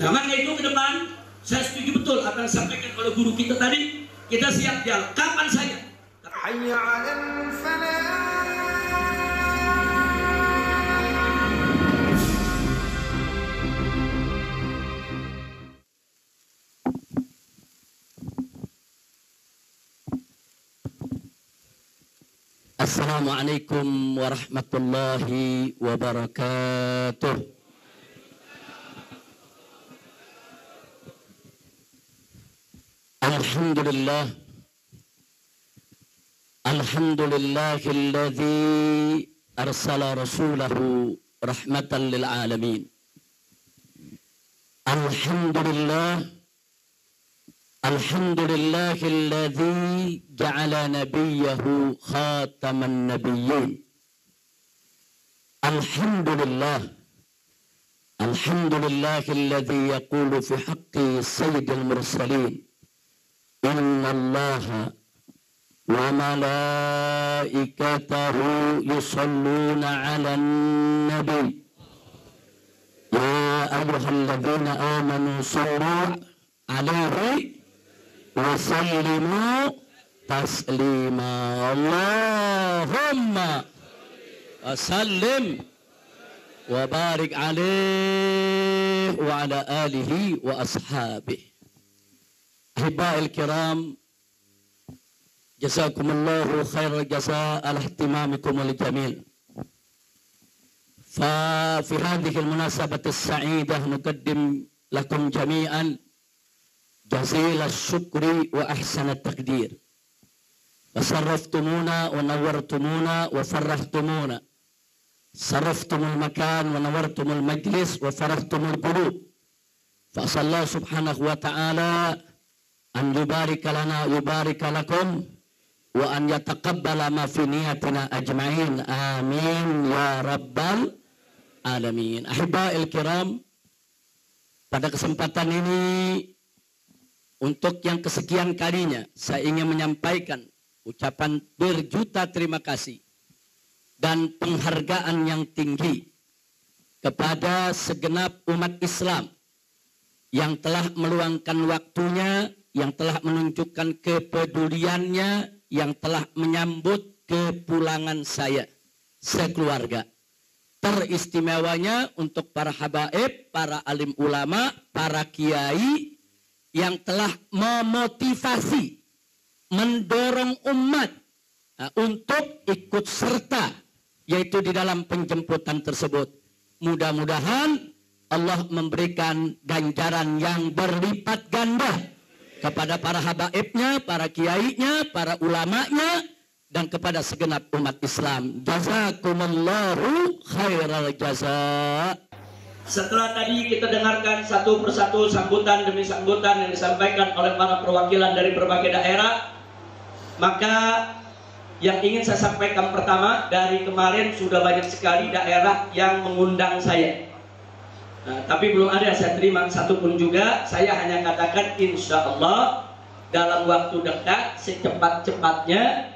Nah, maka itu ke depan saya setuju betul apa yang disampaikan oleh guru kita tadi. Kita siap dialog kapan saja. Hayya 'alal falah. Assalamualaikum warahmatullahi wabarakatuh. Alhamdulillah. Alhamdulillahilladzi arsala rasulahu rahmatan lil alamin. Alhamdulillah. Alhamdulillahilladzi ja'ala nabiyahu khataman nabiyyin. Alhamdulillah. Alhamdulillahilladzi yaqulu fi haqqi sayyidil mursalin. Innallaha wa malaikatahu yusalluna 'alan nabi. Ya ayyuhalladzina amanu sallu 'alaihi wa sallimu taslima. Allahumma sallim wa barik alaihi wa ala alihi wa ashabihi. Ahiba'il kiram, jazakumullahu khairal jazaa ala ihtimamikum al jamil. ففي هذه المناسبة السعيدة نقدم لكم جميعا جزيل الشكر وأحسن التقدير. وشرفتمونا ونورتمونا وفرحتمونا. شرفتم المكان ونورتم المجلس وفرحتم القلوب. فأسأل الله سبحانه وتعالى أن يبارك لنا يبارك لكم وأن يتقبل ما في نيتنا أجمعين. آمين يا رب العالمين. Ahiba'il kiram, pada kesempatan ini untuk yang kesekian kalinya saya ingin menyampaikan ucapan berjuta terima kasih dan penghargaan yang tinggi kepada segenap umat Islam yang telah meluangkan waktunya, yang telah menunjukkan kepeduliannya, yang telah menyambut kepulangan saya sekeluarga. Teristimewanya untuk para habaib, para alim ulama, para kiai yang telah memotivasi, mendorong umat untuk ikut serta, yaitu di dalam penjemputan tersebut. Mudah-mudahan Allah memberikan ganjaran yang berlipat ganda kepada para habaibnya, para kiainya, para ulamanya, dan kepada segenap umat Islam. Jazakumullahu khairal jazaa. Setelah tadi kita dengarkan satu persatu sambutan demi sambutan yang disampaikan oleh para perwakilan dari berbagai daerah, maka yang ingin saya sampaikan pertama, dari kemarin sudah banyak sekali daerah yang mengundang saya. Nah, tapi belum ada yang saya terima satupun juga. Saya hanya katakan insya Allah dalam waktu dekat secepat-cepatnya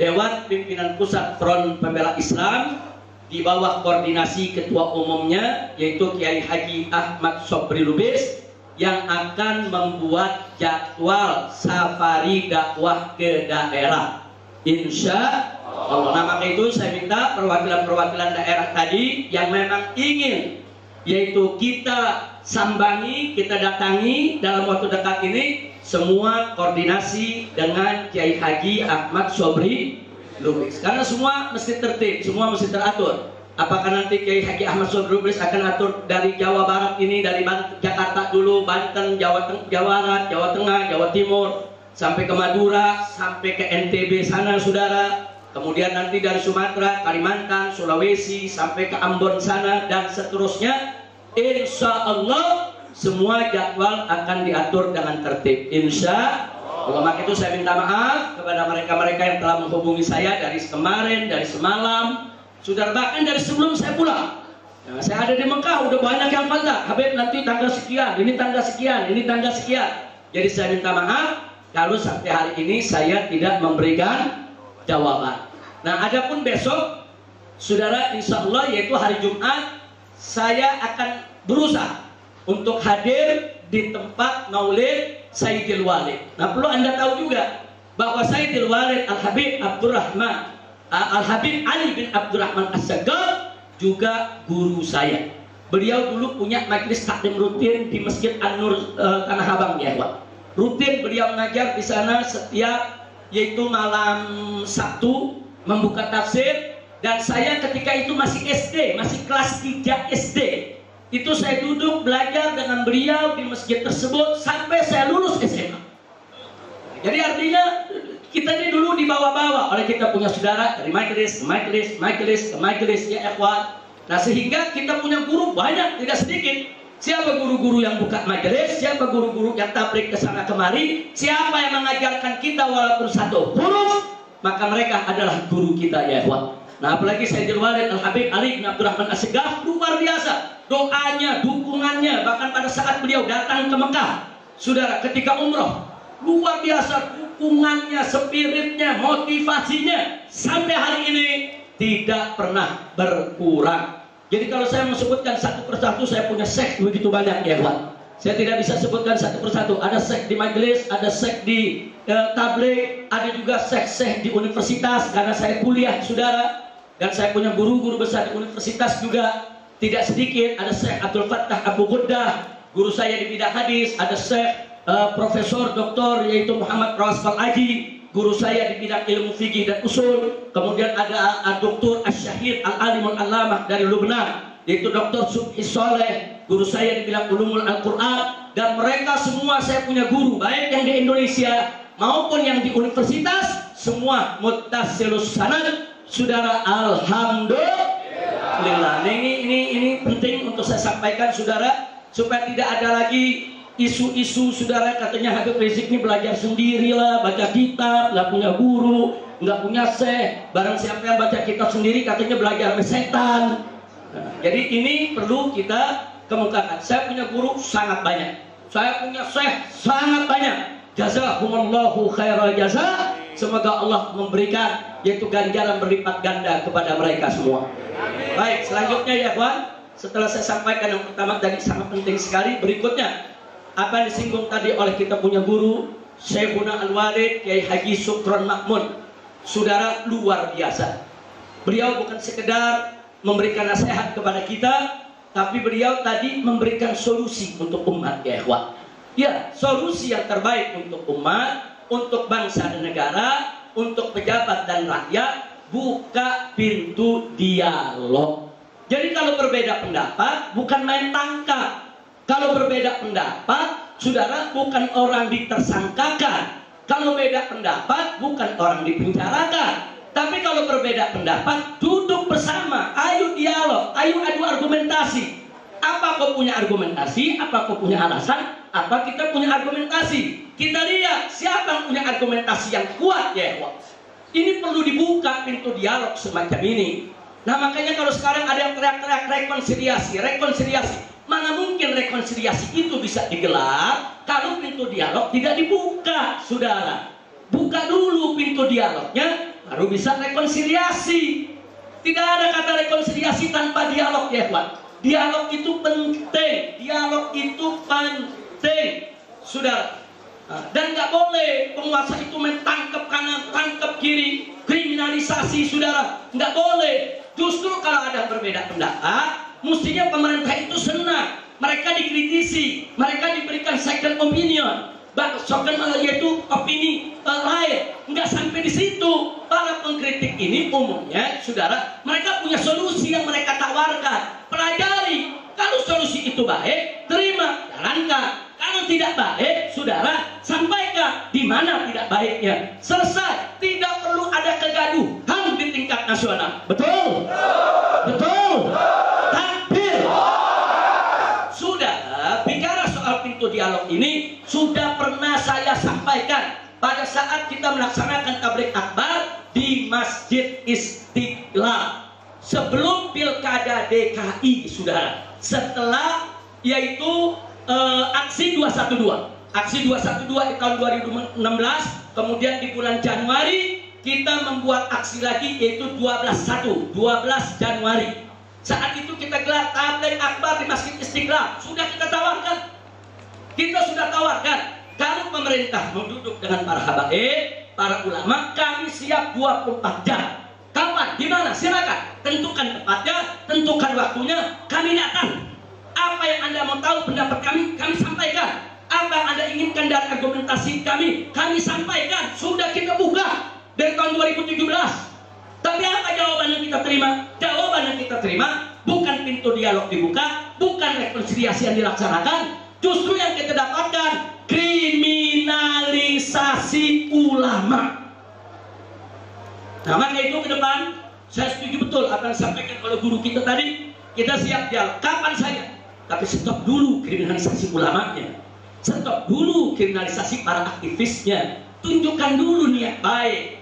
Dewan Pimpinan Pusat Front Pembela Islam di bawah koordinasi ketua umumnya yaitu Kiai Haji Ahmad Sobri Lubis yang akan membuat jadwal safari dakwah ke daerah, insya Allah. Nah, maka itu saya minta perwakilan-perwakilan daerah tadi yang memang ingin, yaitu kita sambangi, kita datangi dalam waktu dekat ini, semua koordinasi dengan Kiai Haji Ahmad Sobri Lubis, karena semua mesti tertib, semua mesti teratur. Apakah nanti Kiai Haji Ahmad Sobri Lubis akan atur dari Jawa Barat ini, dari Jakarta dulu, Banten, Jawa Barat, Jawa Tengah, Jawa Timur, sampai ke Madura, sampai ke NTB sana saudara, kemudian nanti dari Sumatera, Kalimantan, Sulawesi, sampai ke Ambon sana, dan seterusnya. Insya Allah semua jadwal akan diatur dengan tertib, insya Allah. Maka itu saya minta maaf kepada mereka-mereka yang telah menghubungi saya dari kemarin, dari semalam, sudah bahkan dari sebelum saya pulang. Nah, saya ada di Mekah, udah banyak yang kontak, Habib nanti tanggal sekian, ini tanggal sekian, ini tanggal sekian. Jadi saya minta maaf kalau sampai hari ini saya tidak memberikan jawaban. Nah, adapun besok, saudara, insya Allah yaitu hari Jumat, saya akan berusaha untuk hadir di tempat maulid Sayyidil Walid. Nah, perlu Anda tahu juga bahwa Sayyidil Walid Al-Habib Abdurrahman Al-Habib Ali bin Abdurrahman As-Sagaf juga guru saya. Beliau dulu punya majelis taklim rutin di Masjid An-Nur Tanah Abang ya, Pak. Rutin beliau mengajar di sana setiap yaitu malam Sabtu membuka tafsir, dan saya ketika itu masih SD, masih kelas 3 SD. Itu saya duduk belajar dengan beliau di masjid tersebut sampai saya lulus SMA. Jadi artinya kita ini dulu dibawa-bawa oleh kita punya saudara dari majelis ke majelis ya ikhwan. Nah, sehingga kita punya guru banyak, tidak sedikit. Siapa guru-guru yang buka majelis, siapa guru-guru yang tablik ke sana kemari, siapa yang mengajarkan kita walaupun satu huruf, maka mereka adalah guru kita ya ikhwan. Nah, apalagi Sayyidil Walid Al-Habib Ali bin Abdurrahman As-Sagaf luar biasa. Doanya, dukungannya, bahkan pada saat beliau datang ke Mekah, saudara, ketika umroh, luar biasa dukungannya, spiritnya, motivasinya sampai hari ini tidak pernah berkurang. Jadi kalau saya sebutkan satu persatu, saya punya seks begitu banyak ya Pak. Saya tidak bisa sebutkan satu persatu. Ada seks di majelis, ada seks di tabligh, ada juga seks di universitas karena saya kuliah saudara. Dan saya punya guru-guru besar di universitas juga tidak sedikit. Ada Syekh Abdul Fattah Abu Ghuddah, guru saya di bidang hadis. Ada Syekh Profesor Doktor yaitu Muhammad Rawasfal Aji, guru saya di bidang ilmu fikih dan usul. Kemudian ada Dr. Asy-Syahid Al-Alimul Allamah dari Lubnan, yaitu Dr. Subhi Soleh, guru saya di bidang ulumul Al-Quran. Dan mereka semua saya punya guru, baik yang di Indonesia maupun yang di universitas, semua muttasilus sanad. Saudara, alhamdulillah. Ini penting untuk saya sampaikan saudara, supaya tidak ada lagi isu-isu saudara katanya Habib Rizik ini belajar sendirilah, baca kitab, nggak punya guru, nggak punya syekh. Barang siapa yang baca kitab sendiri katanya belajar sama setan. Nah, jadi ini perlu kita kemukakan. Saya punya guru sangat banyak, saya punya syekh sangat banyak. Jazakumullahu khairal jazaa. Semoga Allah memberikan yaitu ganjaran berlipat ganda kepada mereka semua. Baik, selanjutnya ya kawan, setelah saya sampaikan yang pertama tadi sangat penting sekali, berikutnya apa yang disinggung tadi oleh kita punya guru Syekhuna Al-Walid Kiai Haji Sukron Makmun. Saudara, luar biasa. Beliau bukan sekedar memberikan nasihat kepada kita, tapi beliau tadi memberikan solusi untuk umat ya ikhwan. Ya, solusi yang terbaik untuk umat, untuk bangsa dan negara, untuk pejabat dan rakyat. Buka pintu dialog. Jadi kalau berbeda pendapat bukan main tangkap. Kalau berbeda pendapat, saudara, bukan orang ditersangkakan. Kalau beda pendapat bukan orang dipenjarakan. Tapi kalau berbeda pendapat, duduk bersama, ayo dialog, ayo adu argumentasi. Apa kau punya argumentasi? Apa kau punya alasan? Apa kita punya argumentasi? Kita lihat siapa yang punya argumentasi yang kuat ya. Ini perlu dibuka pintu dialog semacam ini. Nah, makanya kalau sekarang ada yang teriak-teriak rekonsiliasi, mana mungkin rekonsiliasi itu bisa digelar kalau pintu dialog tidak dibuka, saudara. Buka dulu pintu dialognya, baru bisa rekonsiliasi. Tidak ada kata rekonsiliasi tanpa dialog ya, Pak. Dialog itu penting, saudara. Dan nggak boleh penguasa itu mentangkap kanan, tangkap kiri, kriminalisasi, saudara. Nggak boleh. Justru kalau ada berbeda pendapat, mestinya pemerintah itu senang. Mereka dikritisi, mereka diberikan second opinion, yaitu opini lain. Nggak sampai di situ. Para pengkritik ini umumnya, saudara, mereka punya solusi yang mereka tawarkan. Pelajari. Kalau solusi itu baik, terima, jalankan. Kalau tidak baik, saudara, sampaikan di mana tidak baiknya. Selesai. Tidak perlu ada kegaduhan di tingkat nasional. Betul? Betul? Takbir. Saudara, bicara soal pintu dialog ini sudah pernah saya sampaikan pada saat kita melaksanakan tabligh akbar di Masjid Istiqlal sebelum Pilkada DKI, saudara. Setelah yaitu aksi 212. Aksi 212 di tahun 2016, kemudian di bulan Januari kita membuat aksi lagi yaitu 12 Januari. Saat itu kita gelar tabligh akbar di Masjid Istiqlal. Sudah kita tawarkan. Kita sudah tawarkan. Kalau pemerintah mau duduk dengan para habaib, para ulama, kami siap 24 jam. Kapan? Di mana? Silakan. Tentukan tempatnya, tentukan waktunya, kami datang. Apa yang Anda mau tahu pendapat kami sampaikan. Apa yang Anda inginkan dari argumentasi kami sampaikan. Sudah kita buka dari tahun 2017. Tapi apa jawaban yang kita terima? Jawaban yang kita terima bukan pintu dialog dibuka, bukan rekonsiliasi yang dilaksanakan. Justru yang kita dapatkan kriminalisasi ulama. Nah, maka itu ke depan saya setuju betul apa yang disampaikan oleh guru kita tadi. Kita siap dialog kapan saja, tapi stop dulu kriminalisasi ulamanya. Stop dulu kriminalisasi para aktivisnya. Tunjukkan dulu niat baik.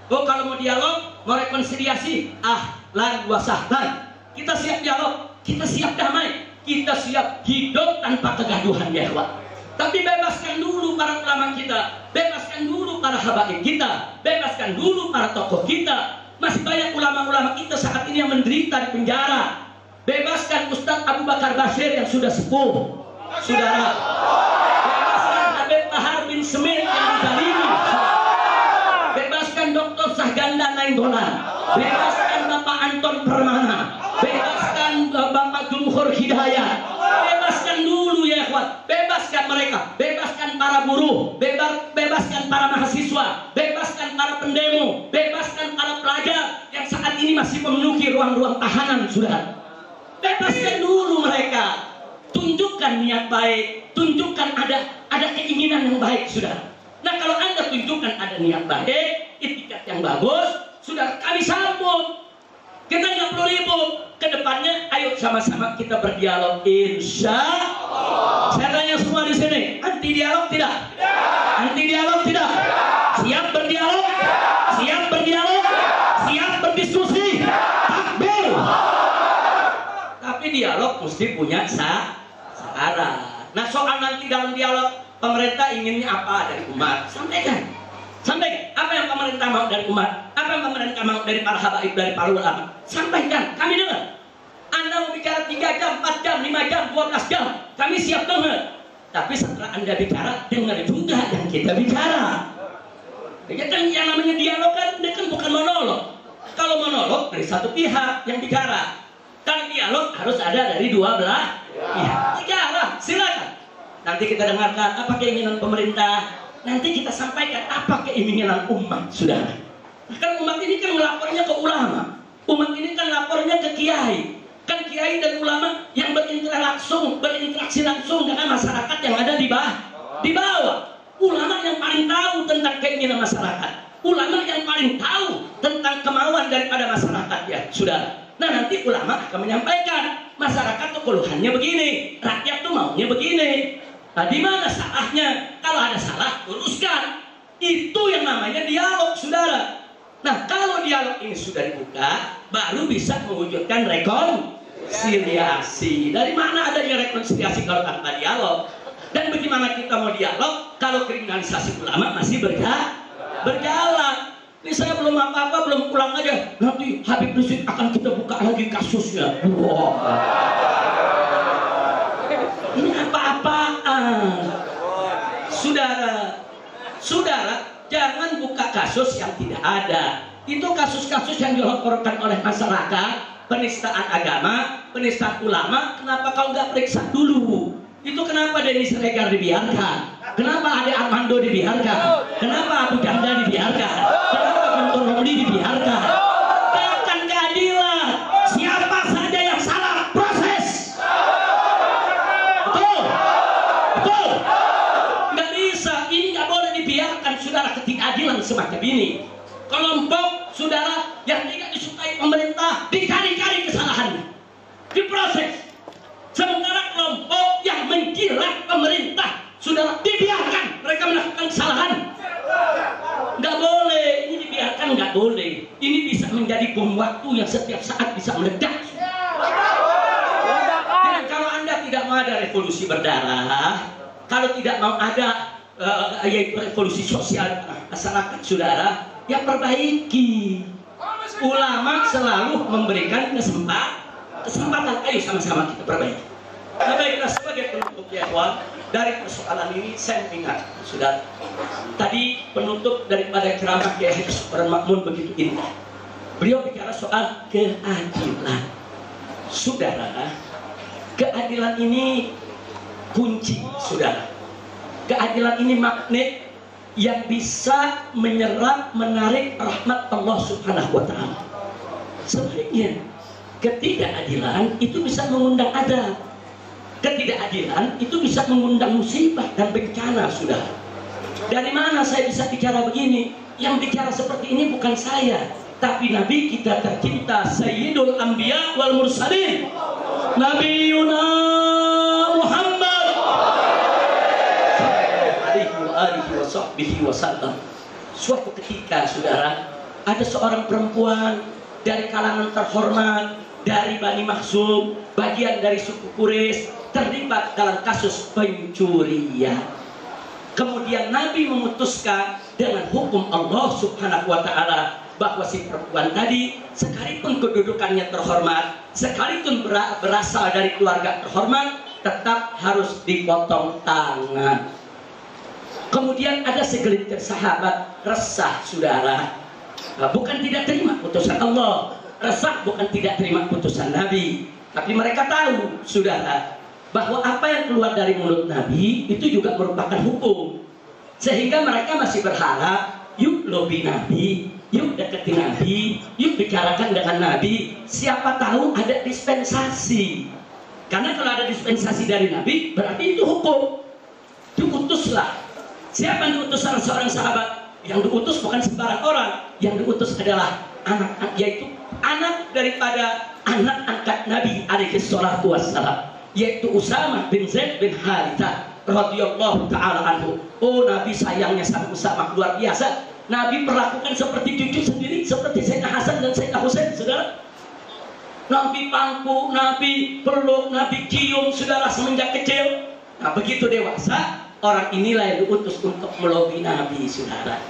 Oh, kalau mau dialog, mau rekonsiliasi, ahlan wa sahlan. Kita siap dialog, kita siap damai, kita siap hidup tanpa kegaduhan ya, Pak. Tapi bebaskan dulu para ulama kita, bebaskan dulu para habaib kita, bebaskan dulu para tokoh kita. Masih banyak ulama-ulama kita saat ini yang menderita di penjara. Bebaskan Ustadz Abu Bakar Bashir yang sudah sepuh, saudara. Bebaskan Habib Bahar bin Smith yang dizalimi. Bebaskan Dr. Sahganda Nainggolan. Bebaskan Bapak Anton Permana. Bebaskan Bapak Jumhur Hidayat. Bebaskan dulu ya ikhwan. Bebaskan mereka. Bebaskan para buruh. Bebaskan para mahasiswa. Bebaskan para pendemo. Bebaskan para pelajar yang saat ini masih memenuhi ruang-ruang tahanan, saudara. Bebaskan dulu mereka. Tunjukkan niat baik. Tunjukkan ada keinginan yang baik, saudara. Nah, kalau Anda tunjukkan ada niat baik, itikat yang bagus, sudah kami sambut. Kita nggak perlu ribut. Kedepannya, ayo sama-sama kita berdialog. Insya Allah. Saya tanya semua di sini, anti dialog tidak? Anti dialog tidak? Siap berdialog? Siap berdialog? Siap berdiskusi? Takbir. Tapi dialog mesti punya syarat. Nah, soal nanti dalam dialog, pemerintah inginnya apa dari umat? Sampaikan. Sampaikan. Apa yang pemerintah mau dari umat? Apa yang pemerintah mau dari para habaib, dari para ulama? Sampaikan. Kami dengar. Anda mau bicara 3 jam, 4 jam, 5 jam, 12 jam. Kami siap dengar. Tapi setelah Anda bicara, dengar juga yang kita bicara. Ya kan yang namanya dialog kan bukan monolog. Kalau monolog dari satu pihak yang bicara. Kalau dialog harus ada dari dua belah pihak. Bicara, silakan. Nanti kita dengarkan apa keinginan pemerintah. Nanti kita sampaikan apa keinginan umat, saudara. Kan umat ini kan melapornya ke ulama. Umat ini kan lapornya ke kiai. Kan kiai dan ulama yang berinteraksi langsung dengan masyarakat yang ada di bawah. Ulama yang paling tahu tentang keinginan masyarakat. Ulama yang paling tahu tentang kemauan daripada masyarakat, ya, saudara. Nah, nanti ulama akan menyampaikan masyarakat tuh keluhannya begini, rakyat tuh maunya begini. Nah, di mana salahnya? Kalau ada salah, luruskan. Itu yang namanya dialog, saudara. Nah, kalau dialog ini sudah dibuka, baru bisa mewujudkan rekonsiliasi. Dari mana adanya rekonsiliasi kalau tanpa dialog? Dan bagaimana kita mau dialog kalau kriminalisasi ulama masih berjalan? Ini saya belum apa-apa, belum pulang aja. Nanti Habib Rizik akan kita buka lagi kasusnya. Wow. Ini apa-apaan? Saudara, jangan buka kasus yang tidak ada. Itu kasus-kasus yang dilaporkan oleh masyarakat, penistaan agama, penistaan ulama. Kenapa kau nggak periksa dulu? Itu kenapa Denny Siregar dibiarkan? Kenapa Ade Armando dibiarkan? Kenapa Abu Janda dibiarkan? Kenapa Guntur Romli dibiarkan? Bukan keadilan. Siapa saja yang salah, proses. Betul? Betul? Nggak bisa. Ini nggak boleh dibiarkan, saudara, ketidakadilan semacam ini. Kelompok saudara yang tidak disukai pemerintah dicari-cari kesalahannya, diproses. Sementara kelompok yang menjilat pemerintah, saudara, dibiarkan mereka melakukan kesalahan. Nggak boleh, ini dibiarkan, nggak boleh. Ini bisa menjadi bom waktu yang setiap saat bisa meledak. Dan kalau Anda tidak mau ada revolusi berdarah, kalau tidak mau ada yaitu revolusi sosial masyarakat, saudara, ya perbaiki. Ulama selalu memberikan kesempatan. kesempatan, ayo sama-sama kita perbaiki. Nah, baiklah, sebagai penutup ya kawan, dari persoalan ini saya ingat, sudah tadi penutup daripada ceramah Kiai Haji Supran Makmun begitu indah. Beliau bicara soal keadilan. Saudara, keadilan ini kunci, saudara. Keadilan ini magnet yang bisa menyerap, menarik rahmat Allah Subhanahu wa Ta'ala. Sebaliknya, ketidakadilan itu bisa mengundang adab. Ketidakadilan itu bisa mengundang musibah dan bencana, saudara. Dari mana saya bisa bicara begini? Yang bicara seperti ini bukan saya, tapi Nabi kita tercinta, Sayyidul Anbiya wal Mursalin, Nabi Yuna Muhammad alaihi wasallam. Suatu ketika, saudara, ada seorang perempuan dari kalangan terhormat dari Bani Makhzum, bagian dari suku Quraisy, terlibat dalam kasus pencurian. Kemudian Nabi memutuskan dengan hukum Allah Subhanahu wa Ta'ala bahwa si perempuan tadi, sekalipun kedudukannya terhormat, sekalipun berasal dari keluarga terhormat, tetap harus dipotong tangan. Kemudian ada segelintir sahabat resah, saudara. Bukan tidak terima putusan Allah, resah bukan tidak terima putusan Nabi, tapi mereka tahu, saudara, bahwa apa yang keluar dari mulut Nabi itu juga merupakan hukum. Sehingga mereka masih berharap, yuk lobi Nabi, yuk deketi Nabi, yuk bicarakan dengan Nabi. Siapa tahu ada dispensasi. Karena kalau ada dispensasi dari Nabi, berarti itu hukum. Diutuslah. Siapa yang diutus salah seorang sahabat? Yang diutus bukan sembarang orang. Yang diutus adalah anak, yaitu anak daripada anak angkat Nabi alaihi salatu wassalam, yaitu Usamah bin Zaid bin Harithah radhiyallahu ta'ala anhu. Oh, Nabi sayangnya sang Usamah luar biasa. Nabi perlakukan seperti cucu sendiri, seperti Sayyidina Hasan dan Sayyidina Husain, saudara. Nabi pangku, Nabi peluk, Nabi cium, saudara, semenjak kecil. Nah, begitu dewasa, orang inilah yang diutus untuk melobi Nabi, saudara.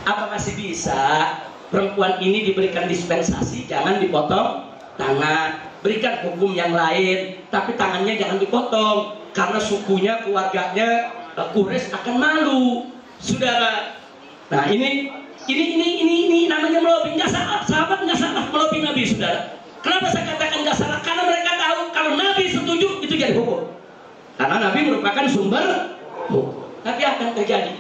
Apa masih bisa perempuan ini diberikan dispensasi, jangan dipotong tangan, berikan hukum yang lain, tapi tangannya jangan dipotong, karena sukunya, keluarganya Quraisy akan malu, saudara. Nah, ini namanya melobi. Nggak salah, sahabat nggak salah melobi Nabi, saudara. Kenapa saya katakan nggak salah? Karena mereka tahu kalau Nabi setuju itu jadi hukum, karena Nabi merupakan sumber hukum. Tapi akan terjadi.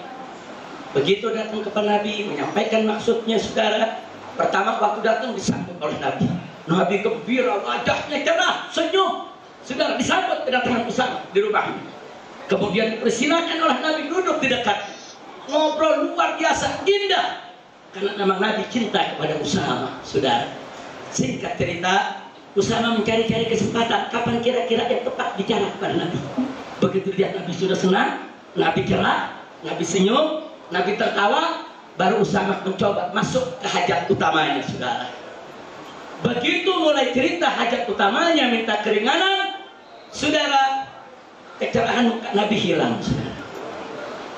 Begitu datang kepada Nabi, menyampaikan maksudnya, saudara. Pertama waktu datang disambut oleh Nabi. Nabi gembira, wajahnya cerah, senyum. Saudara, disambut kedatangan Usamah di rumahnya. Kemudian dipersilakan oleh Nabi duduk di dekat. Ngobrol luar biasa indah. Karena memang Nabi cinta kepada Usamah, saudara. Singkat cerita, Usamah mencari-cari kesempatan kapan kira-kira yang tepat bicara kepada Nabi. Begitu lihat Nabi sudah senang, Nabi cerah, Nabi senyum, Nabi tertawa, baru Usamah mencoba masuk ke hajat utamanya, saudara. Begitu mulai cerita hajat utamanya, minta keringanan, saudara, kecerahan muka Nabi hilang, saudara.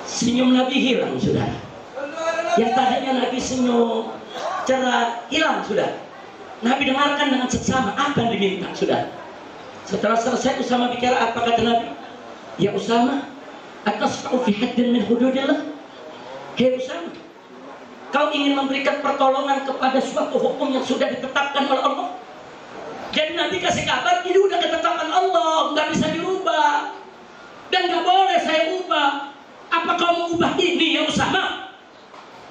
Senyum Nabi hilang, saudara. Yang tadinya Nabi senyum, cerah, hilang, saudara. Nabi dengarkan dengan seksama apa yang diminta, saudara. Setelah selesai Usamah bicara, apa kata Nabi? Ya Usamah, atasfa'u fi haddin min hududillah. Hei Usamah, kau ingin memberikan pertolongan kepada suatu hukum yang sudah ditetapkan oleh Allah. Jadi Nabi kasih kabar, ini udah ketetapan Allah, nggak bisa dirubah, dan nggak boleh saya ubah. Apa kau mau ubah ini ya Usamah?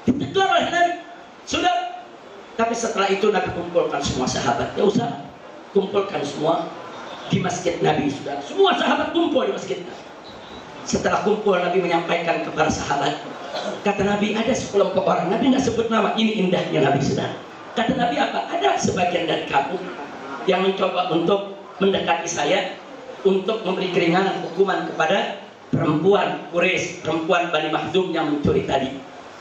Ditegur oleh Nabi. Sudah. Tapi setelah itu Nabi kumpulkan semua sahabat. Ya Usamah, kumpulkan semua di masjid Nabi, sudah. Semua sahabat kumpul di masjid Nabi. Setelah kumpul, Nabi menyampaikan kepada sahabat. Kata Nabi, ada sekelompok orang. Nabi nggak sebut nama. Ini indahnya Nabi, sudah. Kata Nabi apa? Ada sebagian dari kamu yang mencoba untuk mendekati saya, untuk memberi keringanan hukuman kepada perempuan Quraisy, perempuan Bani Makhzum yang mencuri tadi.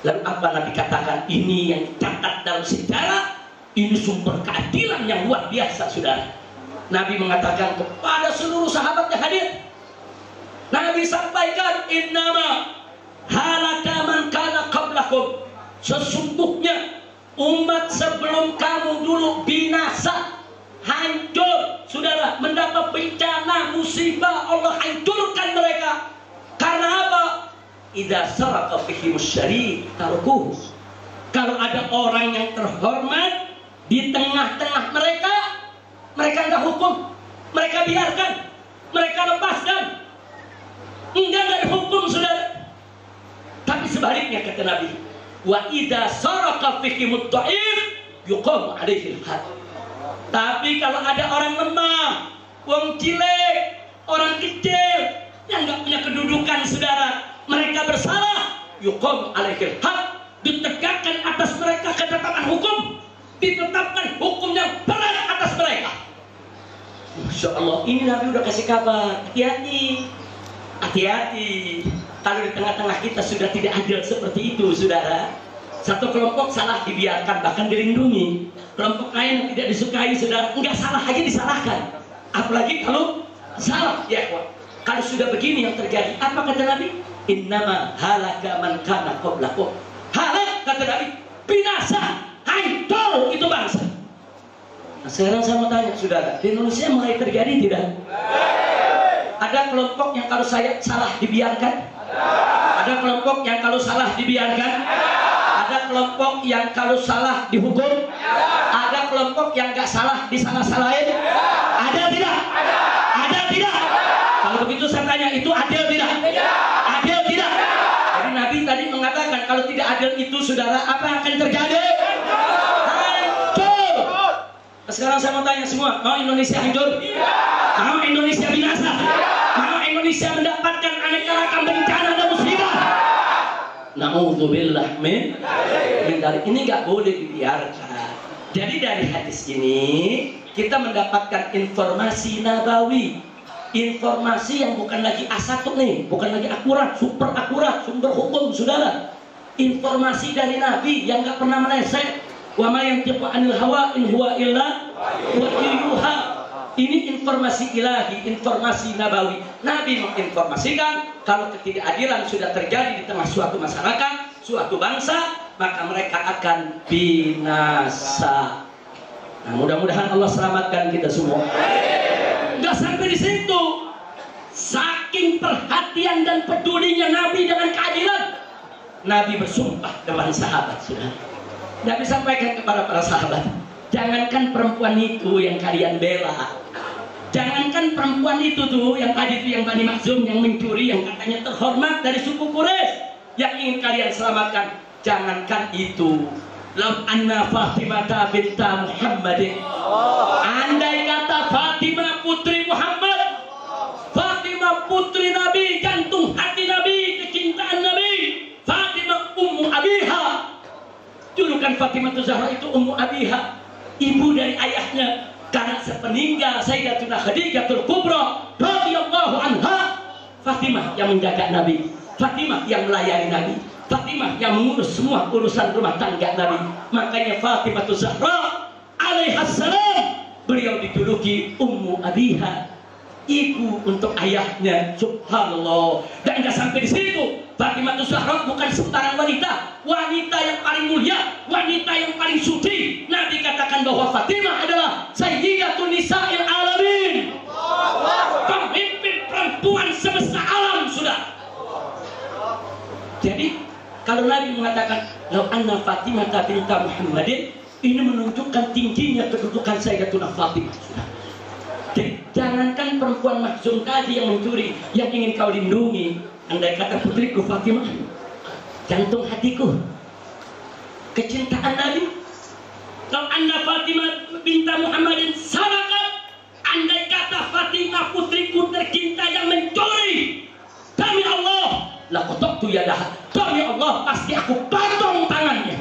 Lalu apa Nabi katakan? Ini yang dicatat dalam sejarah. Ini sumber keadilan yang luar biasa, saudara. Nabi mengatakan kepada seluruh sahabat yang hadir, Nabi sampaikan, innama halaka man kana qablakum. Sesungguhnya umat sebelum kamu dulu binasa, hancur, saudara, mendapat bencana, musibah, Allah hancurkan mereka. Karena apa? Idza saraka fihim syarif tarukuh. Kalau ada orang yang terhormat di tengah-tengah mereka, mereka enggak hukum, mereka biarkan, mereka lepaskan, enggak dihukum, saudara. Tapi sebaliknya kata Nabi, wa idza saraka fihim dhaif yuqam alaihi al-had. Tapi kalau ada orang lemah, wong cilik, orang kecil yang enggak punya kedudukan, saudara, mereka bersalah, yuqam alaihi al-had, ditegakkan atas mereka ketetapan hukum, ditetapkan hukum yang berat atas mereka. Masya Allah, ini Nabi udah kasih kabar, hati-hati, hati-hati. Kalau di tengah-tengah kita sudah tidak adil seperti itu, saudara. Satu kelompok salah dibiarkan, bahkan dilindungi. Kelompok lain yang tidak disukai, saudara, enggak salah aja disalahkan. Apalagi kalau salah, ya kawan. Kalau sudah begini yang terjadi, apa kata Nabi? Innama halaka man kana qablakum. Halak, kata Nabi, binasa, hancur itu bangsa. Nah, sekarang saya mau tanya, saudara, di Indonesia mulai terjadi tidak? Ada kelompok yang kalau saya salah dibiarkan? Ada kelompok yang kalau salah dibiarkan? Ada kelompok yang kalau salah dihukum? Ada kelompok yang gak salah disalah-salahin? Ada tidak? Ada tidak? Kalau begitu saya tanya, itu adil tidak? Adil tidak? Jadi Nabi tadi mengatakan kalau tidak adil itu, saudara, apa yang akan terjadi? Hancur. Sekarang saya mau tanya semua, mau Indonesia hancur? Mau Indonesia binasa? Mau Indonesia mendapatkan aneka ragam bencana dan musibah? Na'udzubillah min dzalik. Ini nggak boleh dibiarkan. Jadi dari hadis ini kita mendapatkan informasi nabawi, informasi yang bukan lagi A1 nih, bukan lagi akurat, super akurat, sumber hukum, saudara. Informasi dari Nabi yang nggak pernah meleset. Wa ma yantiqu 'anil hawa in huwa illa wahyuha. Ini informasi ilahi, informasi nabawi. Nabi menginformasikan kalau ketidakadilan sudah terjadi di tengah suatu masyarakat, suatu bangsa, maka mereka akan binasa. Nah, mudah-mudahan Allah selamatkan kita semua. Nggak sampai di situ. Saking perhatian dan pedulinya Nabi dengan keadilan, Nabi bersumpah kepada sahabat, saudara. Nabi sampaikan kepada para sahabat, jangankan perempuan itu yang kalian bela, jangankan perempuan itu tuh yang tadi itu yang Bani Makhzum yang mencuri, yang katanya terhormat dari suku Quraisy, yang ingin kalian selamatkan, jangankan itu. Lam anna Fatimah binta Muhammadin, andai kata Fatimah putri Muhammad, Fatimah putri Nabi, jantung hati Nabi, kecintaan Nabi, Fatimah ummu abiha. Julukan Fatimah Zahra itu ummu abiha, ibu dari ayahnya, karena sepeninggal Sayyidatuna Khadijatul Kubra radhiyallahu anha, Fatimah yang menjaga Nabi, Fatimah yang melayani Nabi, Fatimah yang mengurus semua urusan rumah tangga Nabi. Makanya Fatimah Zahra alaihassalam, beliau dijuluki ummu abiha, ibu untuk ayahnya. Subhanallah. Dan nggak sampai di situ, Fatimah Zahra bukan sembarang wanita, wanita yang paling mulia, wanita yang paling suci. Nabi katakan bahwa Fatimah adalah sayyidatun nisa'il alamin, pemimpin perempuan semesta alam, sudah. Jadi kalau Nabi mengatakan lau anna Fatimah binta Muhammadin, ini menunjukkan tingginya kedudukan Sayyidatuna Fatimah, sudah. Jadi jangankan perempuan Makhzum tadi yang mencuri, yang ingin kau lindungi, andai kata putriku Fatimah, jantung hatiku, kecintaan Nabi. Kalau anda Fatimah binta Muhammadin sarakat, andai kata Fatimah putriku tercinta yang mencuri, demi Allah, laqattu yadaha, demi Allah pasti aku potong tangannya.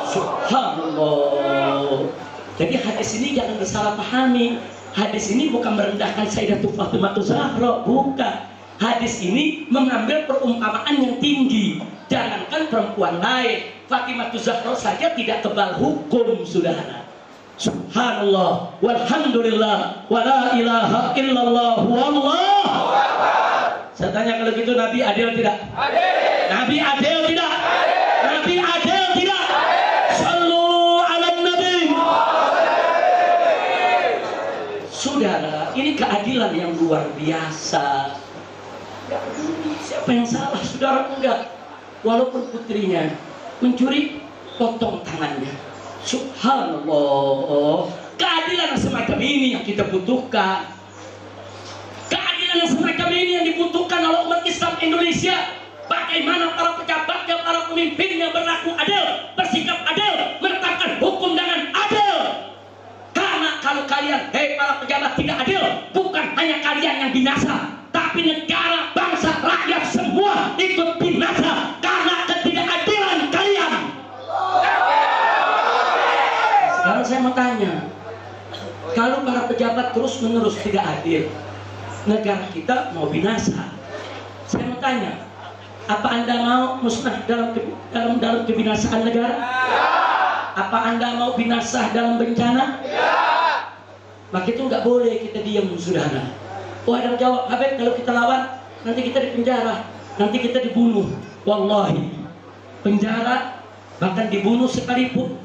Subhanallah. Jadi hadis ini jangan disalahpahami. Hadis ini bukan merendahkan Sayyidatuna Fatimah Zahra, bukan. Hadis ini mengambil perumpamaan yang tinggi. Jangankan perempuan lain, Fatimah Zahra saja tidak kebal hukum, saudara. Subhanallah, walhamdulillah, wala ilaha illallah, wallahu akbar. Saya tanya, kalau gitu Nabi adil tidak? Adil. Nabi adil tidak? Adil. Nabi adil tidak? Sallu ala Nabi. Sudah keadilan yang luar biasa. Nggak peduli siapa yang salah, saudara, enggak. Walaupun putrinya mencuri, potong tangannya. Subhanallah. Keadilan semacam ini yang kita butuhkan. Keadilan semacam ini yang dibutuhkan oleh umat Islam Indonesia. Bagaimana para pejabatnya, para pemimpinnya berlaku adil, bersikap adil, menetapkan hukum dengan adil. Karena kalau kalian, para pejabat tidak adil, bukan hanya kalian yang binasa, tapi negara, bangsa, rakyat semua ikut binasa karena ketidakadilan kalian. Sekarang saya mau tanya, kalau para pejabat terus-menerus tidak adil, negara kita mau binasa. Saya mau tanya, apa Anda mau musnah dalam kebinasaan negara? Apa Anda mau binasa dalam bencana? Maka itu nggak boleh kita diam, saudara. Oh, ada yang jawab, Habib, kalau kita lawan nanti kita dipenjara, nanti kita dibunuh. Wallahi, penjara bahkan dibunuh sekalipun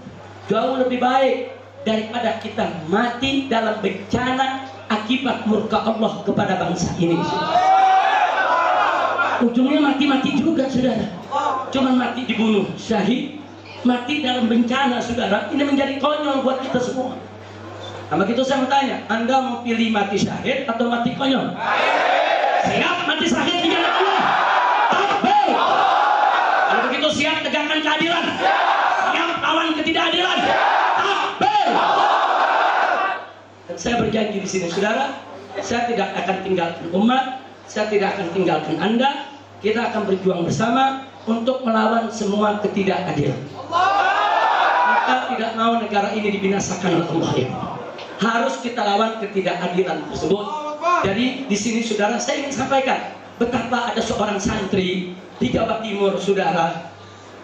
jauh lebih baik daripada kita mati dalam bencana akibat murka Allah kepada bangsa ini. Ujungnya mati-mati juga, saudara. Cuman mati dibunuh, syahid, mati dalam bencana, saudara. Ini menjadi konyol buat kita semua. Nah, begitu saya mau tanya, Anda mau pilih mati syahid atau mati konyol? Siap mati syahid di jalan Allah. Takbir. Kalau begitu siap tegakkan keadilan. Siap lawan ketidakadilan. Takbir. Dan saya berjanji di sini, saudara, saya tidak akan tinggalkan umat, saya tidak akan tinggalkan Anda. Kita akan berjuang bersama untuk melawan semua ketidakadilan. Kita tidak mau negara ini dibinasakan oleh Allah ini. Harus kita lawan ketidakadilan tersebut. Jadi di sini, saudara, saya ingin sampaikan betapa ada seorang santri di Jawa Timur, saudara,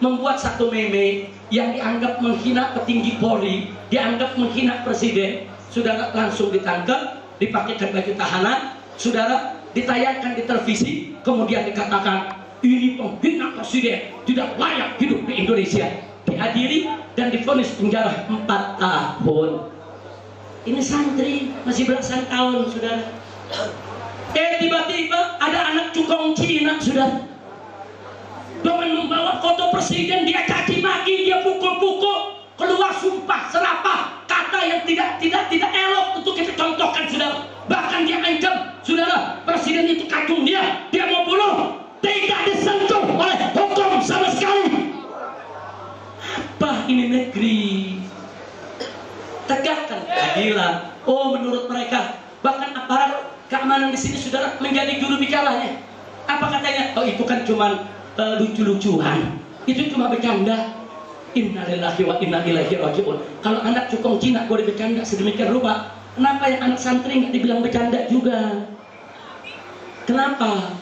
membuat satu meme yang dianggap menghina petinggi Polri, dianggap menghina presiden. Saudara, langsung ditangkap, dipakaikan baju tahanan, saudara, ditayangkan di televisi, kemudian dikatakan ini penghina presiden, tidak layak hidup di Indonesia, diadili dan divonis penjara 4 tahun. Ini santri masih belasan tahun, saudara. Tiba-tiba ada anak cukong Cina, saudara, dengan membawa foto presiden, dia caci maki, dia pukul-pukul, keluar sumpah serapah, kata yang tidak elok untuk kita contohkan, saudara. Bahkan dia ancam, saudara, presiden itu kacung dia mau bunuh, tidak disentuh oleh hukum sama sekali. Apa ini negeri? Tegakkan keadilan. Oh, menurut mereka, bahkan aparat keamanan di sini, saudara, menjadi juru bicaranya. Apa katanya? Oh, itu kan cuma lucu-lucuan, itu cuma bercanda. Innalillahi wa inna ilaihi raji'un. Kalau anak cukong Cina boleh bercanda sedemikian rupa, kenapa yang anak santri nggak dibilang bercanda juga? Kenapa?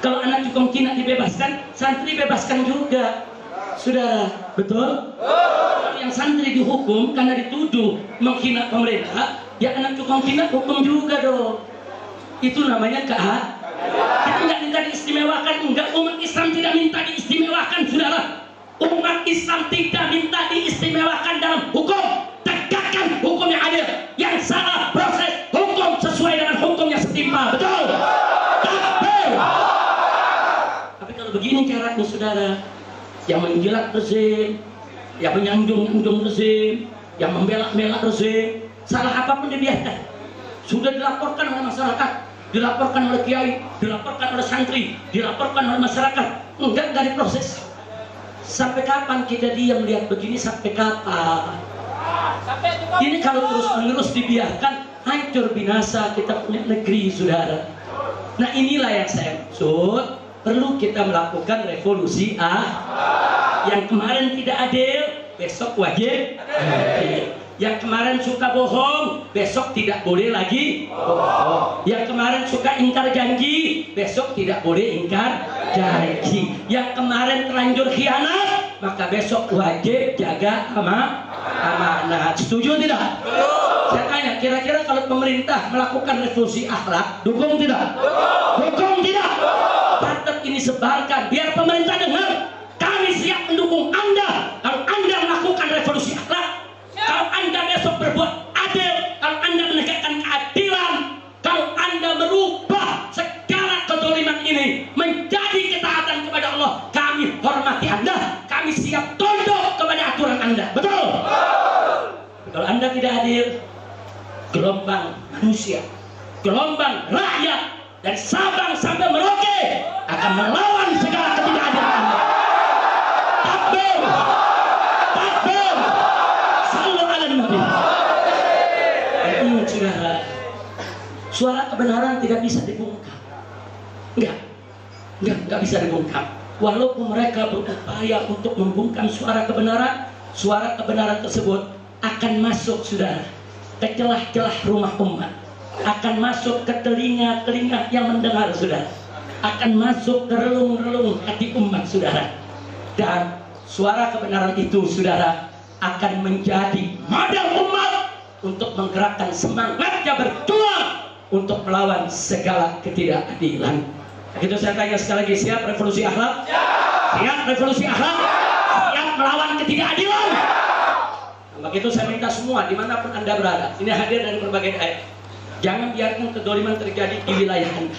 Kalau anak cukong Cina dibebaskan, santri bebaskan juga, saudara. Betul? Kalau yang santri dihukum karena dituduh menghina pemerintah, ya anak cukong Cina hukum juga dong. Itu namanya keadilan. Kita nggak minta diistimewakan, enggak. Umat Islam tidak minta diistimewakan, saudara. Umat Islam tidak minta diistimewakan dalam hukum. Tegakkan hukum yang adil. Yang salah proses hukum sesuai dengan hukum yang setimpal. Betul? Takbir. Tapi kalau begini caranya, saudara, yang menjilat rezim, yang menyanjung-nyanjung rezim, yang membela-bela rezim, salah apapun dibiarkan. Sudah dilaporkan oleh masyarakat, dilaporkan oleh kiai, dilaporkan oleh santri, dilaporkan oleh masyarakat, enggak diproses. Sampai kapan kita diam lihat begini? Sampai kapan? Ini kalau terus-menerus dibiarkan, hancur binasa kita punya negeri, saudara. Nah, inilah yang saya maksud. Perlu kita melakukan revolusi yang kemarin tidak adil, besok wajib adil. Yang kemarin suka bohong, besok tidak boleh lagi bohong. Yang kemarin suka ingkar janji, besok tidak boleh ingkar janji. Yang kemarin terlanjur khianat, maka besok wajib jaga amanah. Setuju tidak? Saya tanya, kira-kira kalau pemerintah melakukan revolusi akhlak, dukung tidak? Dukung tidak? Tetap ini sebarkan, biar pemerintah dengar. Kami siap mendukung Anda kalau Anda melakukan revolusi akhlak. Kalau Anda besok berbuat adil, kalau Anda menegakkan keadilan, kalau menghormati Anda, kami siap tunduk kepada aturan Anda. Betul? Kalau Anda tidak hadir, gelombang manusia, gelombang rakyat dari Sabang sampai Merauke akan melawan segala ketidakadilan Anda. Takbir! Takbir! Sallu ala Nabi. Ingat saudara, suara kebenaran tidak bisa dibungkam. Enggak bisa dibungkam. Walaupun mereka berupaya untuk membungkam suara kebenaran tersebut akan masuk, saudara, ke celah-celah rumah umat, akan masuk ke telinga-telinga yang mendengar, saudara, akan masuk ke relung-relung hati umat, saudara. Dan suara kebenaran itu, saudara, akan menjadi modal umat untuk menggerakkan semangatnya berjuang untuk melawan segala ketidakadilan. Itu saya tanya sekali lagi, siap revolusi akhlak? Siap revolusi akhlak? Siap melawan ketidakadilan? Maka itu saya minta semua dimanapun Anda berada, ini hadir dari berbagai daerah, jangan biarkan kedoliman terjadi di wilayah Anda.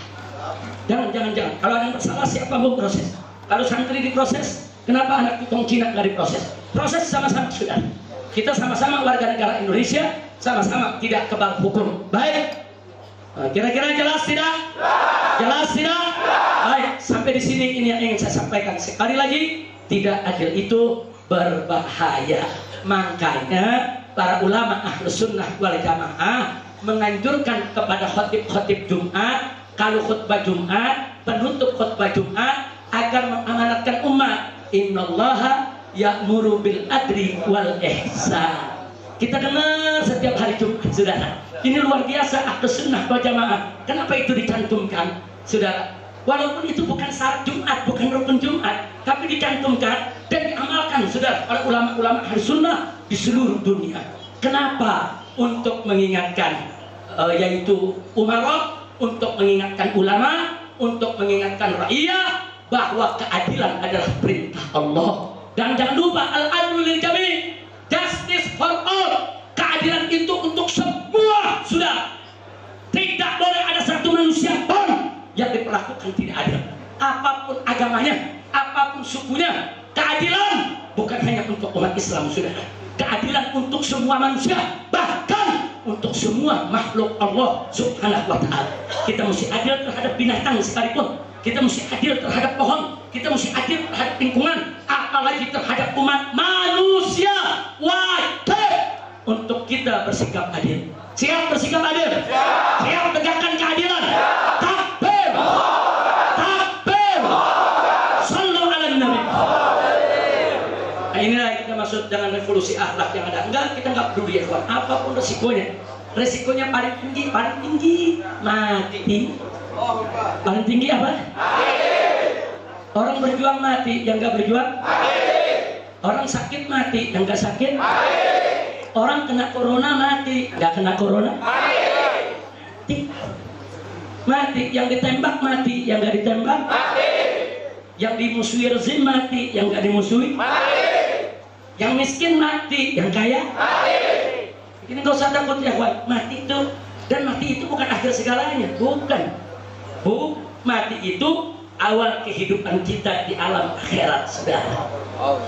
Jangan. Kalau ada yang bersalah, siapa mau proses? Kalau santri diproses, kenapa anak tukang Cina nggak diproses? Proses sama-sama, sudah. Kita sama-sama warga negara Indonesia, sama-sama tidak kebal hukum. Baik. Kira-kira jelas tidak? Jelas tidak? Baik, sampai di sini ini yang ingin saya sampaikan. Sekali lagi, tidak adil itu berbahaya. Makanya para ulama Ahlus Sunnah wal Jamaah menganjurkan kepada khotib-khotib Jumat, kalau khutbah Jumat, penutup khutbah Jumat, agar mengamanatkan umat. Innallaha ya'muru bil adli wal ihsan. Kita dengar setiap hari Jumat, saudara. Ini luar biasa Ahlus Sunnah wal Jamaah. Kenapa itu dicantumkan, saudara? Walaupun itu bukan syarat Jumat, bukan rukun Jumat, tapi dicantumkan dan diamalkan, saudara, oleh ulama-ulama Ahlus Sunnah di seluruh dunia. Kenapa? Untuk mengingatkan yaitu umara, untuk mengingatkan ulama, untuk mengingatkan rakyat bahwa keadilan adalah perintah Allah. Dan jangan lupa al-adlu lil jami', justice for all. Keadilan itu untuk semua, sudah. Tidak boleh ada satu manusia pun yang diperlakukan tidak adil. Apapun agamanya, apapun sukunya, keadilan bukan hanya untuk umat Islam, sudah. Keadilan untuk semua manusia, bahkan untuk semua makhluk Allah Subhanahu wa ta'ala. Kita mesti adil terhadap binatang sekalipun. Kita mesti adil terhadap pohon. Kita mesti adil terhadap lingkungan, apalagi terhadap umat manusia. Wajib untuk kita bersikap adil. Siap bersikap adil? Siap tegakkan keadilan? Takbir! Takbir! Sallu ala Nabi. Nah, inilah yang kita maksud dengan revolusi akhlak yang ada. Enggak, kita enggak peduli ya kawan, apapun resikonya. Resikonya paling tinggi mati. Paling tinggi apa? Orang berjuang mati, yang enggak berjuang mati. Orang sakit mati, yang enggak sakit mati. Orang kena corona mati, nggak kena corona mati. Mati, yang ditembak mati, yang nggak ditembak mati. Yang dimusuhi rezim mati, yang nggak dimusuhi mati. Yang miskin mati, yang kaya mati. Ini nggak usah takut ya, kawan. Mati itu, dan mati itu bukan akhir segalanya, bukan. Mati itu awal kehidupan kita di alam akhirat, saudara.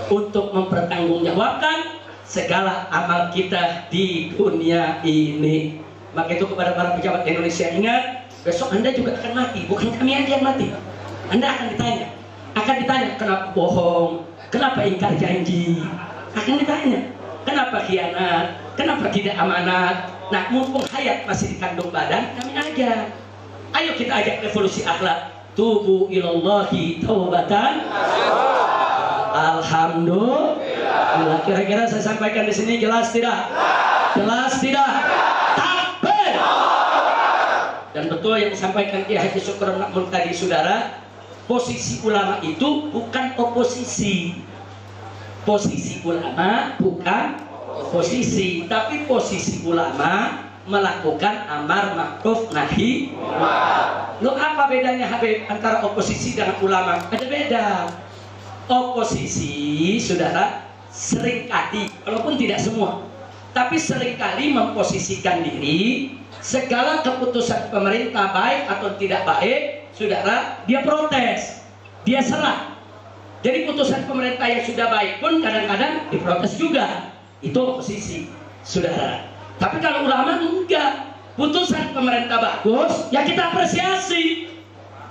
Untuk mempertanggungjawabkan segala amal kita di dunia ini. Maka itu kepada para pejabat Indonesia, ingat, besok Anda juga akan mati, bukan kami aja yang mati. Anda akan ditanya, kenapa bohong, kenapa ingkar janji, akan ditanya, kenapa khianat, kenapa tidak amanat. Nah, mumpung hayat masih dikandung badan, kami aja. Ayo kita ajak revolusi akhlak. Tubu ilallahi taubatan. Alhamdulillah. Kira-kira saya sampaikan di sini jelas tidak? Jelas tidak? Takbir! Dan betul yang disampaikan Kiai Haji Syukron Makmun tadi, saudara, posisi ulama itu bukan oposisi. Posisi ulama bukan oposisi, tapi posisi ulama melakukan amar ma'ruf nahi. Lo apa bedanya Habib antara oposisi dengan ulama? Ada beda. Oposisi, saudara, seringkali, walaupun tidak semua, tapi seringkali memposisikan diri, segala keputusan pemerintah baik atau tidak baik, saudara, dia protes, dia serah. Jadi putusan pemerintah yang sudah baik pun kadang-kadang diprotes juga. Itu oposisi, saudara. Tapi kalau ulama enggak. Putusan pemerintah bagus, ya kita apresiasi,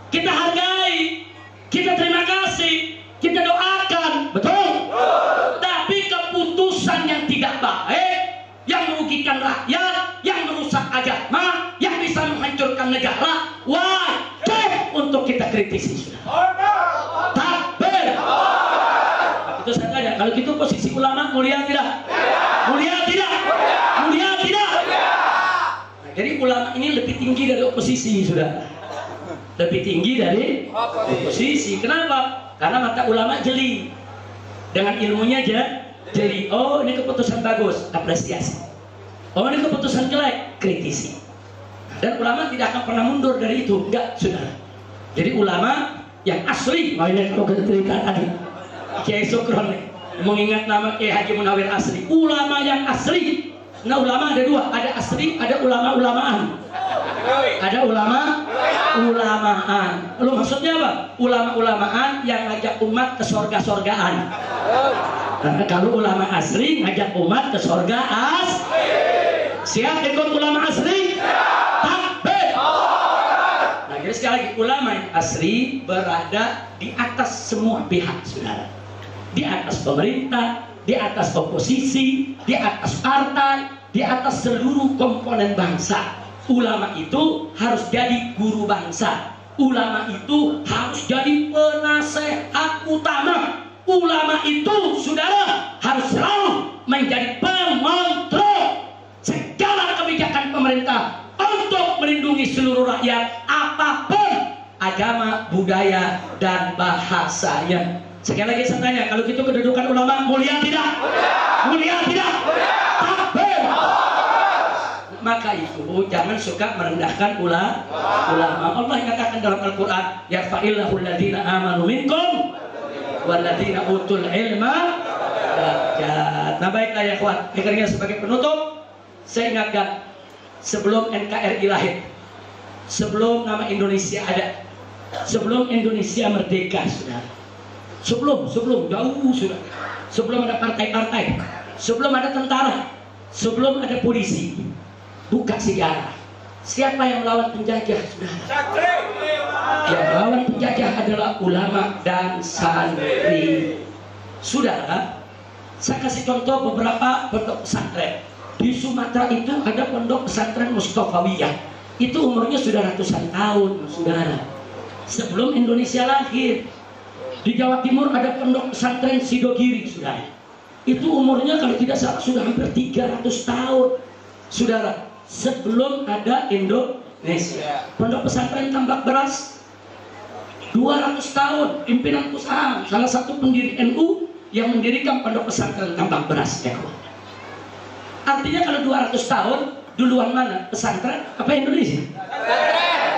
kita hargai, kita terima kasih, kita doakan, betul? Tapi keputusan yang tidak baik, yang merugikan rakyat, yang merusak agama, yang bisa menghancurkan negara, wajib untuk kita kritisi. Takbir. Itu saya tanya, kalau gitu posisi ulama mulia tidak? Mulia tidak? Mulia tidak? Nah, jadi ulama ini lebih tinggi dari oposisi, sudah. Lebih tinggi dari oposisi. Kenapa? Karena mata ulama jeli. Dengan ilmunya aja jeli. Oh, ini keputusan bagus, apresiasi. Oh, ini keputusan jelek, kritisi. Dan ulama tidak akan pernah mundur dari itu. Enggak, saudara. Jadi ulama yang asli, ini kalau kita cerita tadi Kiai Sukron nih, mengingat nama Kiai Haji Munawir Asri, ulama yang asli. Nah, ulama ada dua, ada asli, ada ulama-ulamaan. Ada ulama-ulamaan. Lu maksudnya apa? Ulama-ulamaan yang ngajak umat ke sorga-sorgaan. Nah, kalau ulama asli ngajak umat ke sorga siap ikut ulama asli? Takbir. Nah, jadi sekali lagi, ulama yang asli berada di atas semua pihak, saudara. Di atas pemerintah, di atas oposisi, di atas partai, di atas seluruh komponen bangsa. Ulama itu harus jadi guru bangsa. Ulama itu harus jadi penasehat utama. Ulama itu, saudara, harus selalu menjadi pengontrol segala kebijakan pemerintah untuk melindungi seluruh rakyat, apapun agama, budaya, dan bahasanya. Sekali lagi saya tanya, kalau gitu kedudukan ulama mulia tidak? Mulia tidak? Takbir. Maka itu jangan suka merendahkan ulama. Allah katakan dalam Al-Quran, yarfa'illahu alladhina amanu minkum walladhina utul ilma darajat. Nah, baiklah ya kawan, akhirnya sebagai penutup saya ingatkan, sebelum NKRI lahir, sebelum nama Indonesia ada, sebelum Indonesia merdeka, saudara, sebelum jauh, sudah, sebelum ada partai-partai, sebelum ada tentara, sebelum ada polisi, buka sejarah. Siapa yang melawan penjajah, saudara? Yang melawan penjajah adalah ulama dan santri. Saudara, saya kasih contoh beberapa pondok pesantren. Di Sumatera itu ada pondok pesantren Mustafawiyah. Itu umurnya sudah ratusan tahun, saudara. Sebelum Indonesia lahir. Di Jawa Timur ada pondok pesantren Sidogiri, saudara. Itu umurnya kalau tidak salah sudah hampir 300 tahun, saudara. Sebelum ada Indonesia. Pondok pesantren Tambak Beras 200 tahun, pimpinan usaha, salah satu pendiri NU yang mendirikan pondok pesantren Tambak Beras, ya. Artinya kalau 200 tahun, duluan mana? Pesantren apa Indonesia?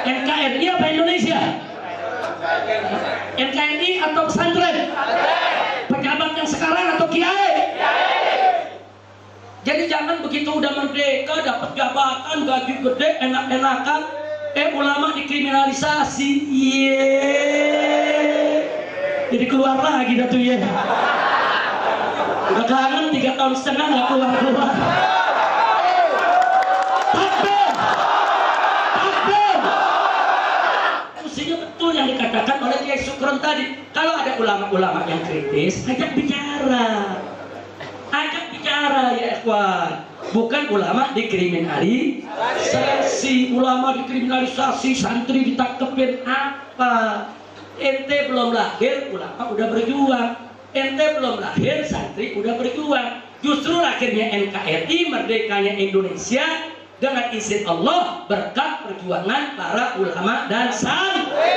NKRI apa Indonesia? NKRI atau pesantren? Pejabat yang sekarang atau kiai? Jadi jangan begitu udah merdeka, dapat jabatan, gaji gede, enak-enakan, ulama dikriminalisasi. Jadi keluar lagi dah tuh ya. Udah kangen 3 tahun setengah nggak keluar. Takbir. Mestinya betul yang dikatakan oleh Kiai Sukron tadi. Kalau ada ulama-ulama yang kritis, ajak bicara. Ya ikhwan, bukan ulama dikriminalisasi, ulama dikriminalisasi, santri ditangkepin apa? Ente belum lahir, ulama udah berjuang. Ente belum lahir, santri udah berjuang. Justru akhirnya NKRI, merdekanya Indonesia, dengan izin Allah berkat perjuangan para ulama dan santri.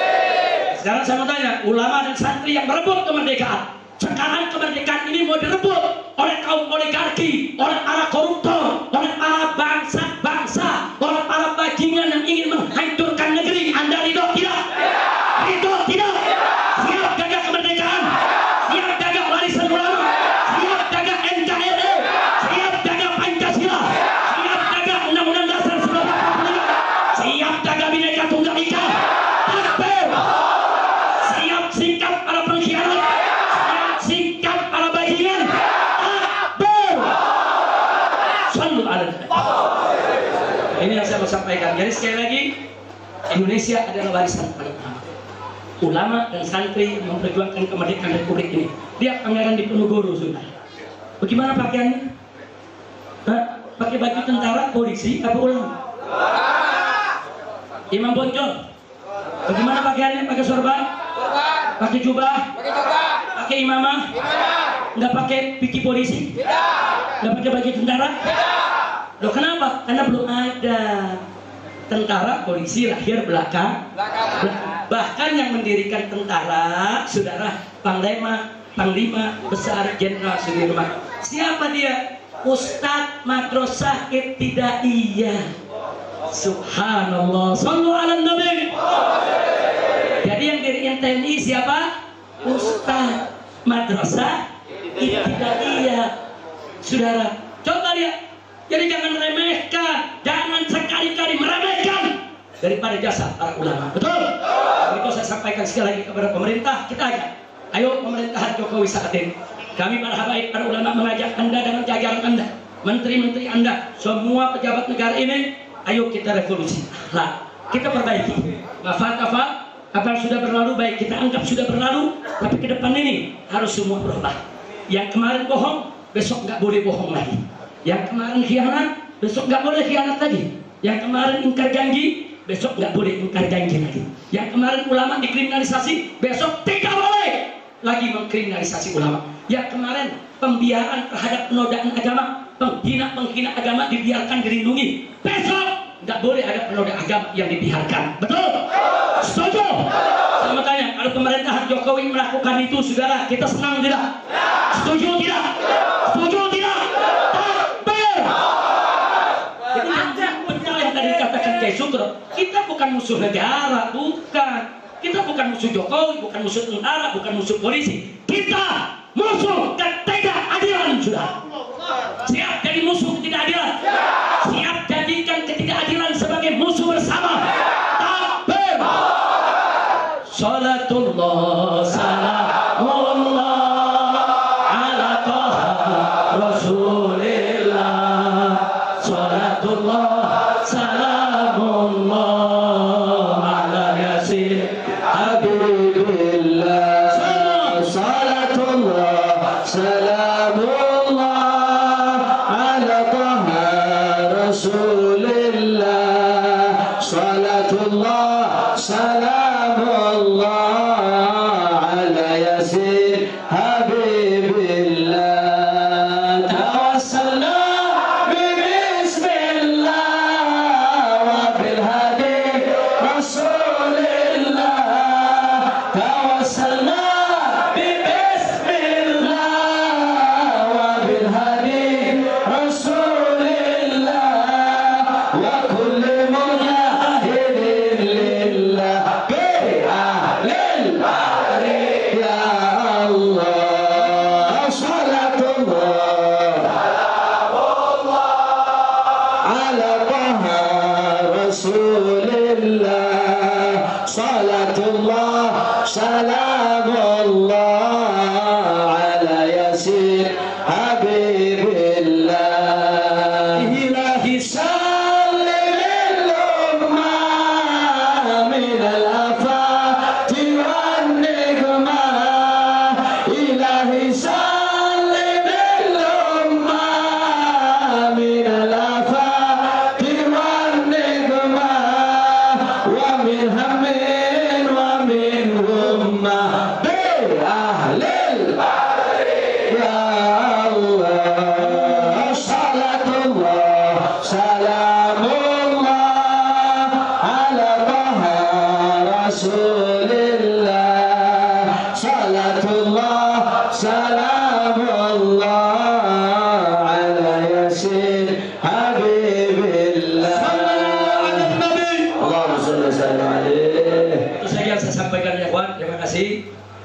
Sekarang saya mau tanya, ulama dan santri yang berebut kemerdekaan, sekarang kemerdekaan ini mau direbut oleh kaum oligarki, oleh para koruptor, oleh para bangsa-bangsa, oleh para bajingan yang ingin menghancurkan negeri. Anda ridho tidak? Ridho tidak? Siap jaga kemerdekaan? Siap jaga warisan ulama? Siap jaga NKRI? Siap jaga Pancasila? Siap jaga Undang-Undang Dasar 1945? Siap jaga Bhinneka Tunggal Ika? Takbir! Siap sikap para pengkhianat? Indonesia adalah warisan paling utama. Ulama dan santri yang memperjuangkan kemerdekaan Republik ini. Dia Pangeran Diponegoro, sudah. Bagaimana pakaiannya? Pakai baju tentara, polisi, apa ulama? Imam Bonjol. Bagaimana pakaiannya? Pakai sorban? Pakai jubah? Pakai imamah? Nggak pakai piki polisi? Nggak pakai baju tentara? Loh kenapa? Karena belum ada tentara polisi lahir belakang. Bahkan yang mendirikan tentara, saudara, Panglima Besar Jenderal Sudirman. Siapa dia? Ustadz Madrasah Ibtidaiyah. Subhanallah. Sallu ala Nabi. Jadi yang diriin TNI siapa? Ustadz Madrasah Ibtidaiyah. Saudara, coba lihat. Jadi jangan remehkan, jangan sekali-kali meremehkan daripada jasa para ulama. Betul? Itu saya sampaikan sekali lagi kepada pemerintah. Kita ajak, ayo pemerintahan Jokowi saat ini. Kami para habaib, para ulama mengajak Anda dengan jajaran Anda, menteri-menteri Anda, semua pejabat negara ini, ayo kita revolusi. Lah, kita perbaiki. Maaf, apa yang sudah berlalu baik kita anggap sudah berlalu, tapi ke depan ini harus semua berubah. Yang kemarin bohong, besok nggak boleh bohong lagi. Yang kemarin khianat, besok nggak boleh khianat lagi. Yang kemarin ingkar janji, besok nggak boleh ingkar janji lagi. Yang kemarin ulama dikriminalisasi, besok tidak boleh lagi mengkriminalisasi ulama. Yang kemarin pembiaran terhadap penodaan agama, penghina agama dibiarkan dilindungi, besok nggak boleh ada penoda agama yang dibiarkan. Betul? Setuju? Saya mau tanya, kalau pemerintahan Jokowi melakukan itu, saudara, kita senang tidak? Setuju tidak? Setuju tidak? Kita bukan musuh negara, bukan. Kita bukan musuh Jokowi, bukan musuh tentara, bukan musuh polisi. Kita musuh ketidakadilan, sudah. Siap jadi musuh ketidakadilan? Siap jadikan ketidakadilan sebagai musuh bersama. Takbir. Salatullah, salamullah ala Taha Rasulillah. Salatullah, salamullah ala Yasin Habibillah. Salatullah, salamullah ala Taha Rasulillah. Salatullah, salamullah ala Yasin Habibillah. Tawassalna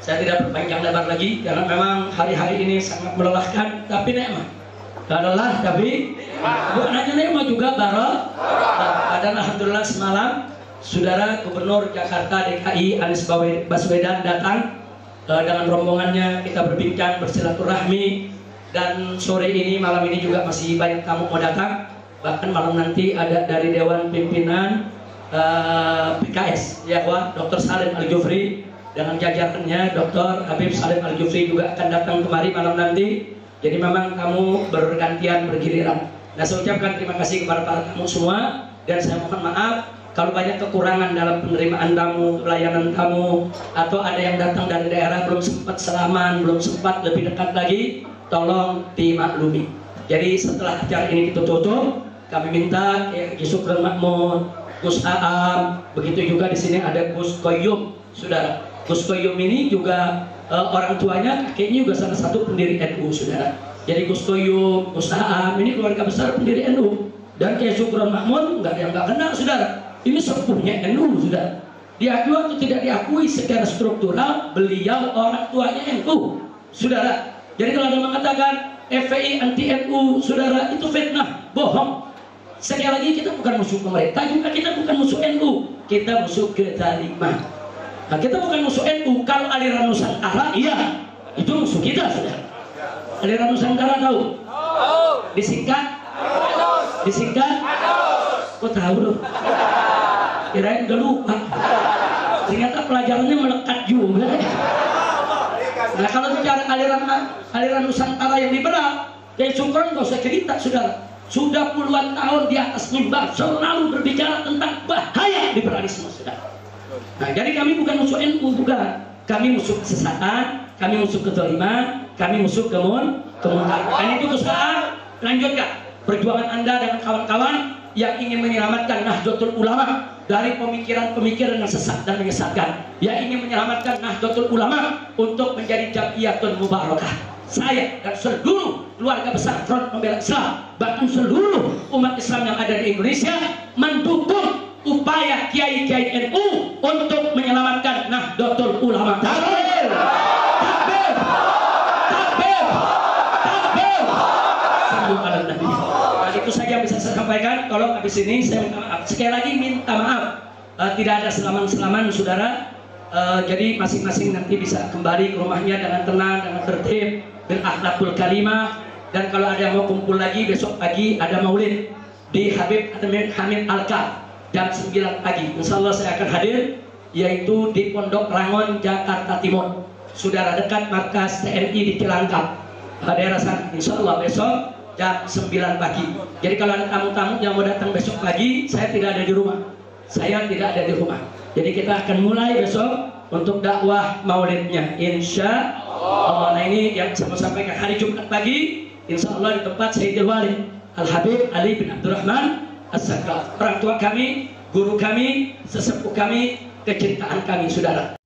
saya tidak berpanjang lebar lagi karena memang hari-hari ini sangat melelahkan, tapi nikmat. Lelah tapi bukan hanya nikmat juga barokah. Dan alhamdulillah semalam saudara Gubernur Jakarta DKI Anies Baswedan datang dengan rombongannya, kita berbincang, bersilaturahmi, dan sore ini malam ini juga masih banyak tamu mau datang. Bahkan malam nanti ada dari Dewan Pimpinan PKS, ya Dr. Salim Al-Jufri dengan jajarannya. Dr. Habib Salim Al-Jufri juga akan datang kemari malam nanti. Jadi memang kamu bergantian bergiliran. Nah, saya ucapkan terima kasih kepada para tamu semua, dan saya mohon maaf kalau banyak kekurangan dalam penerimaan tamu, pelayanan tamu, atau ada yang datang dari daerah belum sempat salaman, belum sempat lebih dekat lagi, tolong dimaklumi. Jadi setelah acara ini kita tutup, kami minta Haji Syukron Makmun, Gus Aam, begitu juga di sini ada Gus Koyum, saudara. Gus Koyum ini juga orang tuanya kakeknya juga salah satu pendiri NU, saudara. Jadi Gus Koyum, Gus Aam ini keluarga besar pendiri NU, dan Haji Syukron Makmun nggak ada yang nggak kenal, saudara. Ini sepuhnya NU, saudara. Diakui atau tidak diakui secara struktural, beliau orang tuanya NU, saudara. Jadi kalau ada mengatakan FPI anti NU, saudara, itu fitnah, bohong. Sekali lagi, kita bukan musuh pemerintah, juga kita bukan musuh NU, kita musuh kezalimah. Nah, kita bukan musuh NU. Kalau aliran Nusantara, iya, itu musuh kita, saudara. Aliran Nusantara tahu? Disingkat? Disingkat? Kok tahu loh? Kirain udah lupa. Ternyata pelajarannya melekat juga. Nah, kalau bicara aliran Nusantara yang liberal, Haji Syukron nggak usah cerita, saudara. Sudah puluhan tahun di atas mimbar selalu berbicara tentang bahaya liberalisme, saudara. Nah, jadi kami bukan musuh NU, bukan. Kami musuh kesesatan, kami musuh kezaliman, kami musuh kemunkaran. Dan itu kesalahan. Lanjutkan perjuangan Anda dengan kawan-kawan yang ingin menyelamatkan Nahdlatul Ulama dari pemikiran-pemikiran yang sesat dan menyesatkan, yang ingin menyelamatkan Nahdlatul Ulama untuk menjadi Jam'iyatul Mubarakah. Saya dan seluruh keluarga besar Front Pembela Islam, bahkan seluruh umat Islam yang ada di Indonesia, mendukung upaya kiai-kiai NU untuk menyelamatkan Nahdlatul Ulama. Takbir! Takbir! Takbir! Takbir! Sallu ala Nabi. Itu saja yang bisa saya sampaikan. Kalau habis ini saya minta maaf. Sekali lagi minta maaf. Tidak ada selaman-selaman, saudara. Jadi masing-masing nanti bisa kembali ke rumahnya dengan tenang, dengan tertib, berakhlakul karimah. Dan kalau ada yang mau kumpul lagi, besok pagi ada maulid di Habib Hamid Alka jam 9 pagi. Insya Allah saya akan hadir, yaitu di Pondok Rangon, Jakarta Timur. Saudara, dekat markas TNI di Cilangkap, daerah sana. Insya Allah besok jam 9 pagi. Jadi kalau ada tamu-tamu yang mau datang besok pagi, saya tidak ada di rumah. Saya tidak ada di rumah. Jadi kita akan mulai besok untuk dakwah maulidnya, insya Allah. Nah, ini yang saya mau sampaikan hari Jumat pagi, insya Allah di tempat Sayyidil Walid Al-Habib Ali bin Abdurrahman As-Sakaf. Orang tua kami, guru kami, sesepuh kami, kecintaan kami, saudara.